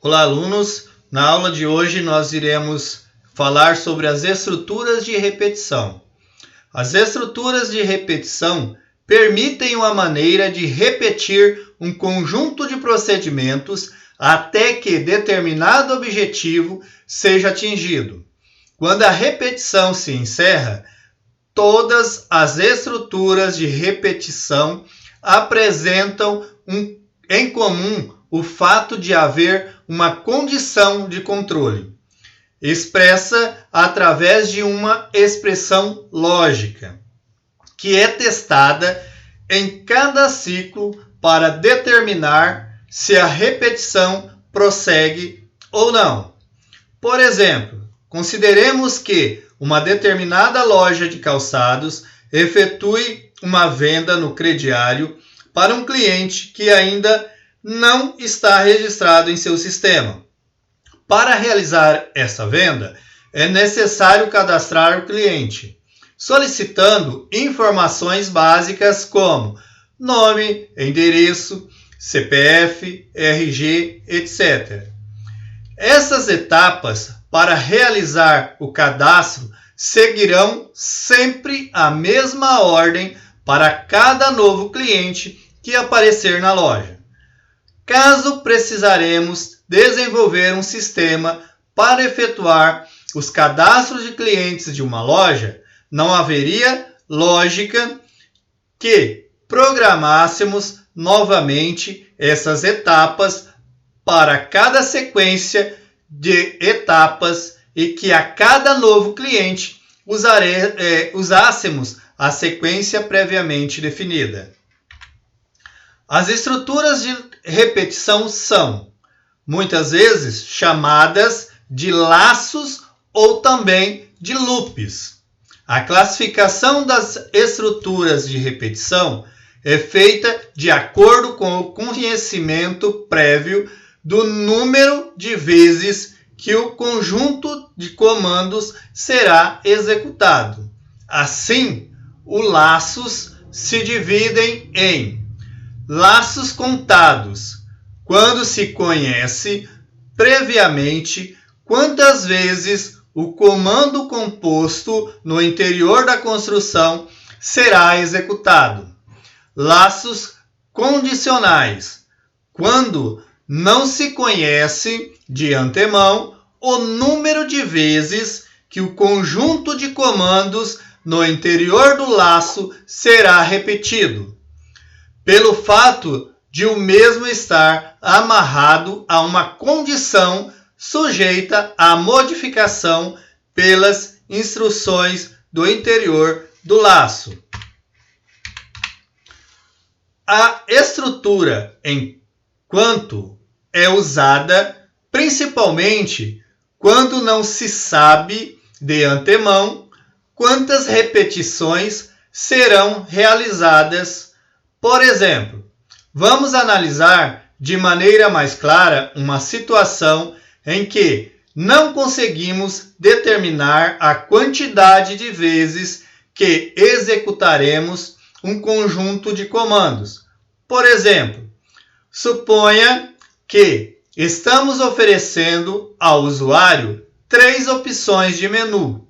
Olá, alunos! Na aula de hoje nós iremos falar sobre as estruturas de repetição. As estruturas de repetição permitem uma maneira de repetir um conjunto de procedimentos até que determinado objetivo seja atingido. Quando a repetição se encerra, todas as estruturas de repetição apresentam em comum o fato de haver uma condição de controle, expressa através de uma expressão lógica, que é testada em cada ciclo para determinar se a repetição prossegue ou não. Por exemplo, consideremos que uma determinada loja de calçados efetue uma venda no crediário para um cliente que ainda não está registrado em seu sistema. Para realizar essa venda, é necessário cadastrar o cliente, solicitando informações básicas como nome, endereço, CPF, RG, etc. Essas etapas para realizar o cadastro seguirão sempre a mesma ordem para cada novo cliente que aparecer na loja. Caso precisaremos desenvolver um sistema para efetuar os cadastros de clientes de uma loja, não haveria lógica que programássemos novamente essas etapas para cada sequência de etapas e que a cada novo cliente usássemos a sequência previamente definida. As estruturas de repetição são, muitas vezes, chamadas de laços ou também de loops. A classificação das estruturas de repetição é feita de acordo com o conhecimento prévio do número de vezes que o conjunto de comandos será executado. Assim, os laços se dividem em laços contados, quando se conhece previamente quantas vezes o comando composto no interior da construção será executado. Laços condicionais, quando não se conhece de antemão o número de vezes que o conjunto de comandos no interior do laço será repetido, pelo fato de o mesmo estar amarrado a uma condição sujeita à modificação pelas instruções do interior do laço. A estrutura enquanto é usada principalmente quando não se sabe de antemão quantas repetições serão realizadas. Por exemplo, vamos analisar de maneira mais clara uma situação em que não conseguimos determinar a quantidade de vezes que executaremos um conjunto de comandos. Por exemplo, suponha que estamos oferecendo ao usuário 3 opções de menu,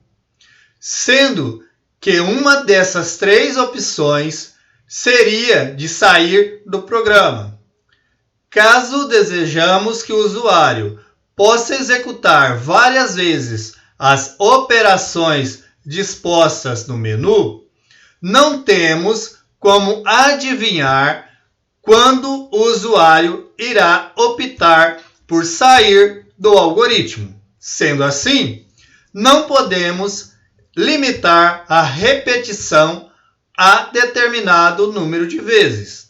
sendo que uma dessas 3 opções seria de sair do programa. Caso desejamos que o usuário possa executar várias vezes as operações dispostas no menu, não temos como adivinhar quando o usuário irá optar por sair do algoritmo. Sendo assim, não podemos limitar a repetição a determinado número de vezes.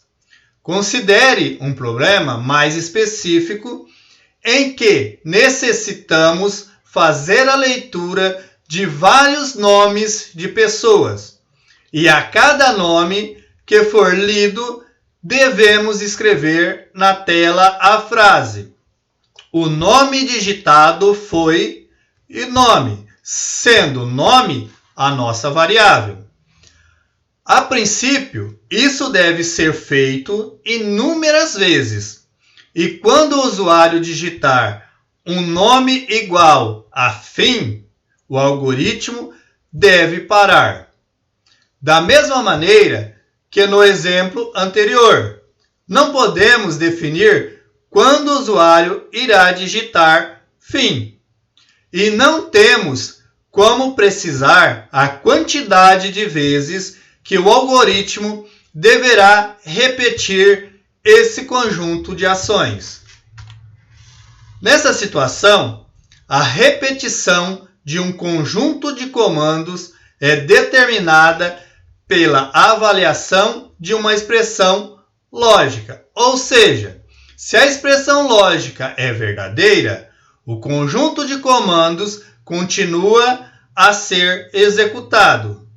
Considere um problema mais específico em que necessitamos fazer a leitura de vários nomes de pessoas e a cada nome que for lido devemos escrever na tela a frase: o nome digitado foi e nome, sendo nome a nossa variável. A princípio, isso deve ser feito inúmeras vezes, e quando o usuário digitar um nome igual a fim, o algoritmo deve parar. Da mesma maneira que no exemplo anterior, não podemos definir quando o usuário irá digitar fim. E não temos como precisar a quantidade de vezes que o algoritmo deverá repetir esse conjunto de ações. Nessa situação, a repetição de um conjunto de comandos é determinada pela avaliação de uma expressão lógica. Ou seja, se a expressão lógica é verdadeira, o conjunto de comandos continua a ser executado.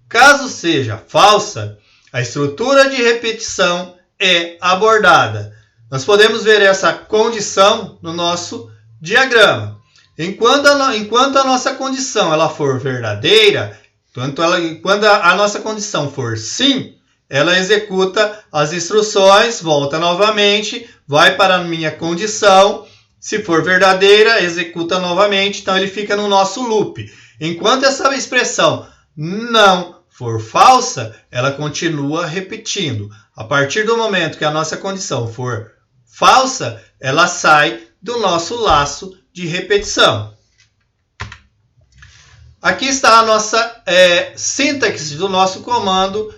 Caso seja falsa, a estrutura de repetição é abordada. Nós podemos ver essa condição no nosso diagrama. Enquanto a nossa condição ela for verdadeira, quando a nossa condição for sim, ela executa as instruções, volta novamente, vai para a minha condição. Se for verdadeira, executa novamente. Então ele fica no nosso loop. Enquanto essa expressão não for falsa, ela continua repetindo. A partir do momento que a nossa condição for falsa, ela sai do nosso laço de repetição. Aqui está a nossa sintaxe do nosso comando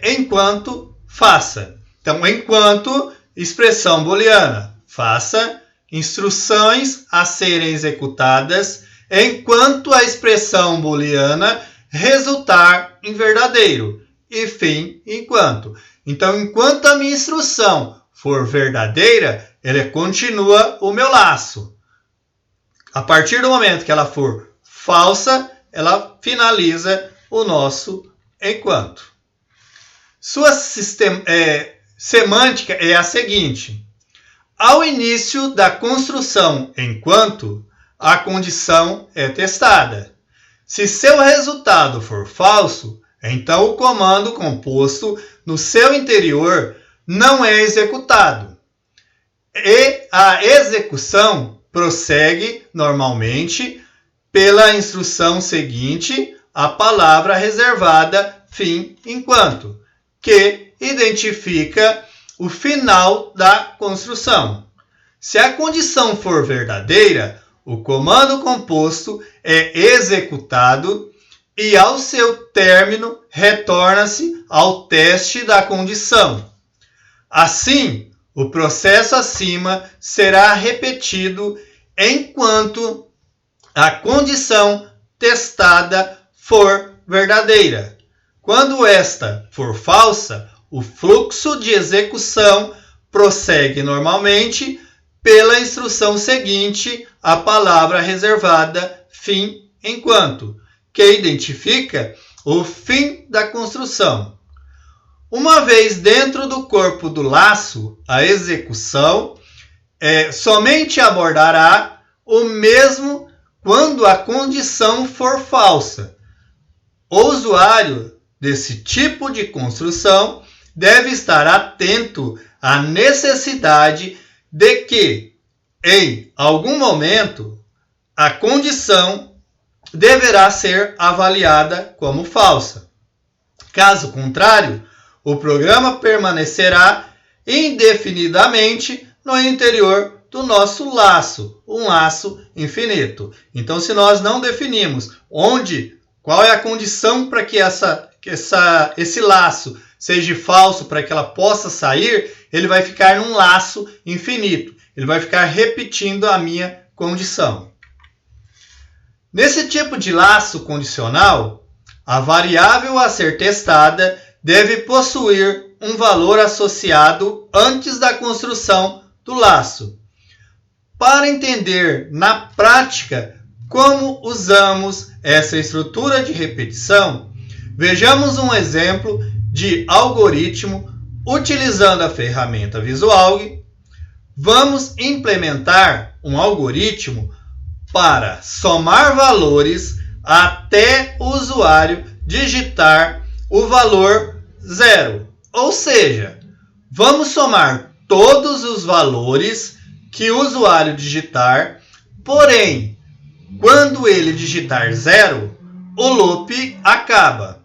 enquanto faça. Então, enquanto expressão booleana, faça instruções a serem executadas enquanto a expressão booleana resultar em verdadeiro e fim enquanto. Então, enquanto a minha instrução for verdadeira, ela continua o meu laço. A partir do momento que ela for falsa, ela finaliza o nosso enquanto. Sua semântica é a seguinte: ao início da construção enquanto, a condição é testada. Se seu resultado for falso, então o comando composto no seu interior não é executado. E a execução prossegue normalmente pela instrução seguinte, a palavra reservada fim enquanto, que identifica o final da construção. Se a condição for verdadeira, o comando composto é executado e ao seu término retorna-se ao teste da condição. Assim, o processo acima será repetido enquanto a condição testada for verdadeira. Quando esta for falsa, o fluxo de execução prossegue normalmente pela instrução seguinte, a palavra reservada fim enquanto, que identifica o fim da construção. Uma vez dentro do corpo do laço, a execução somente abordará o mesmo quando a condição for falsa. O usuário desse tipo de construção deve estar atento à necessidade de que, em algum momento, a condição deverá ser avaliada como falsa. Caso contrário, o programa permanecerá indefinidamente no interior do nosso laço, um laço infinito. Então, se nós não definimos qual é a condição para que esse laço seja falso, para que ela possa sair, ele vai ficar num laço infinito. Ele vai ficar repetindo a minha condição. Nesse tipo de laço condicional, a variável a ser testada deve possuir um valor associado antes da construção do laço. Para entender na prática como usamos essa estrutura de repetição, vejamos um exemplo de algoritmo utilizando a ferramenta Visualg. Vamos implementar um algoritmo para somar valores até o usuário digitar o valor 0. Ou seja, vamos somar todos os valores que o usuário digitar, porém, quando ele digitar 0, o loop acaba.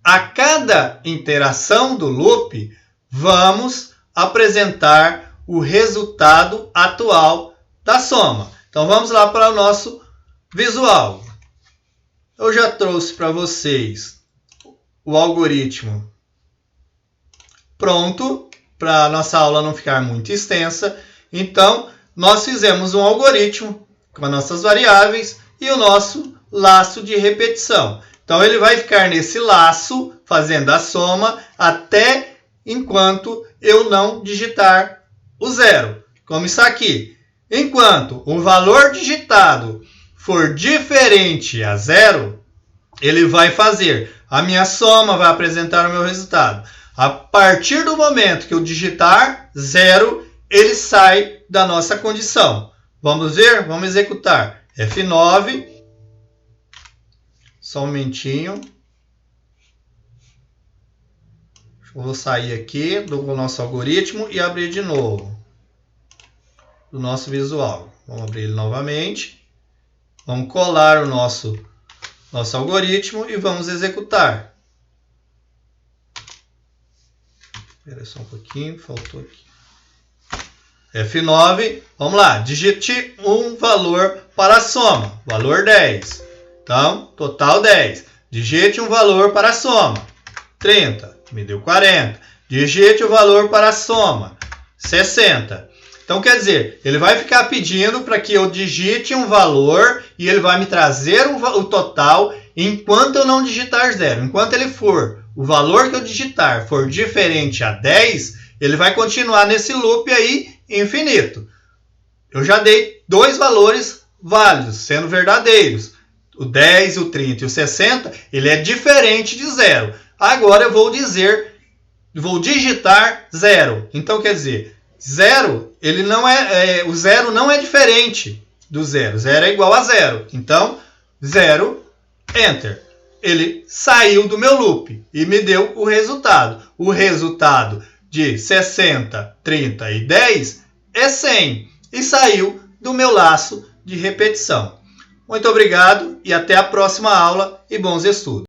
A cada interação do loop, vamos apresentar o resultado atual da soma. Então vamos lá para o nosso visual. Eu já trouxe para vocês o algoritmo pronto, para a nossa aula não ficar muito extensa. Então, nós fizemos um algoritmo com as nossas variáveis e o nosso laço de repetição. Então, ele vai ficar nesse laço, fazendo a soma, até enquanto eu não digitar o 0. Como isso aqui. Enquanto o valor digitado for diferente a 0, ele vai fazer a minha soma, vai apresentar o meu resultado. A partir do momento que eu digitar 0, ele sai da nossa condição. Vamos ver? Vamos executar. F9. Só um momentinho. Eu vou sair aqui do nosso algoritmo e abrir de novo. Do nosso visual. Vamos abrir ele novamente. Vamos colar o nosso algoritmo e vamos executar. Espera só um pouquinho, faltou aqui. F9, vamos lá, digite um valor para a soma, valor 10. Então, total 10. Digite um valor para a soma, 30, me deu 40. Digite o valor para a soma, 60. Então, quer dizer, ele vai ficar pedindo para que eu digite um valor e ele vai me trazer o total enquanto eu não digitar 0. Enquanto ele for, o valor que eu digitar for diferente a 10, ele vai continuar nesse loop aí infinito. Eu já dei dois valores válidos, sendo verdadeiros. O 10, o 30 e o 60, ele é diferente de 0. Agora eu vou digitar 0. Então, quer dizer, 0, ele não o 0 não é diferente do 0. 0 é igual a 0. Então, 0, Enter. Ele saiu do meu loop e me deu o resultado. O resultado de 60, 30 e 10 é 100. E saiu do meu laço de repetição. Muito obrigado e até a próxima aula e bons estudos.